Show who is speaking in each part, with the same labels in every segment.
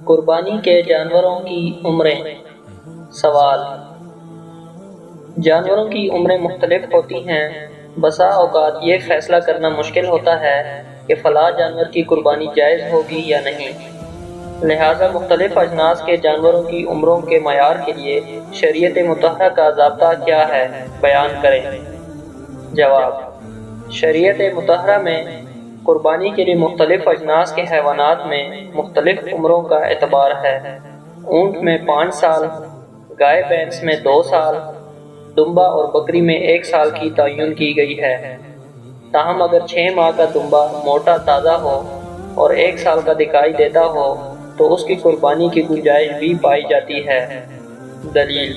Speaker 1: قربانی کے جانوروں کی عمریں۔ سوال: جانوروں کی عمریں مختلف ہوتی ہیں۔ بسا اوقات یہ فیصلہ کرنا مشکل ہوتا ہے کہ فلاں جانور کی قربانی جائز ہوگی یا نہیں، لہٰذا مختلف اجناس کے جانوروں کی عمروں کے معیار کے لیے شریعت مطہرہ کا ضابطہ کیا ہے، بیان کریں۔ جواب: شریعت مطہرہ میں قربانی کے لیے مختلف اجناس کے حیوانات میں مختلف عمروں کا اعتبار ہے۔ اونٹ میں 5 سال، گائے بھینس میں 2 سال، دمبا اور بکری میں 1 سال کی تعین کی گئی ہے۔ تاہم اگر 6 ماہ کا دمبا موٹا تازہ ہو اور 1 سال کا دکھائی دیتا ہو تو اس کی قربانی کی گنجائش بھی پائی جاتی ہے۔ دلیل۔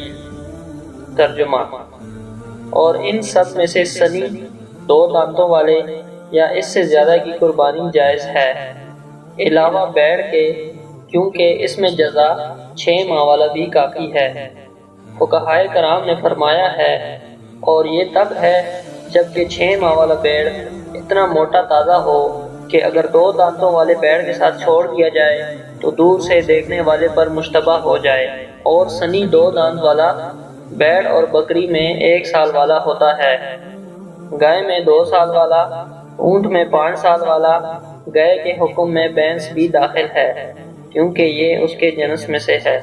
Speaker 1: ترجمہ: اور ان سب میں سے سنی 2 دانتوں والے یا اس سے زیادہ کی قربانی جائز ہے، علاوہ بیڑ کے، کیونکہ اس میں جزا 6 ماہ والا بھی کافی ہے۔ فقہائے کرام نے فرمایا ہے، اور یہ تب ہے جبکہ 6 ماہ والا بیڑ اتنا موٹا تازہ ہو کہ اگر 2 دانتوں والے بیڑ کے ساتھ چھوڑ دیا جائے تو دور سے دیکھنے والے پر مشتبہ ہو جائے، اور سنی 2 دانت والا بیڑ اور بکری میں 1 سال والا ہوتا ہے، گائے میں 2 سال والا، اونٹ میں 5 سال والا۔ گائے کے حکم میں بھینس بھی داخل ہے کیونکہ یہ اس کے جنس میں سے ہے۔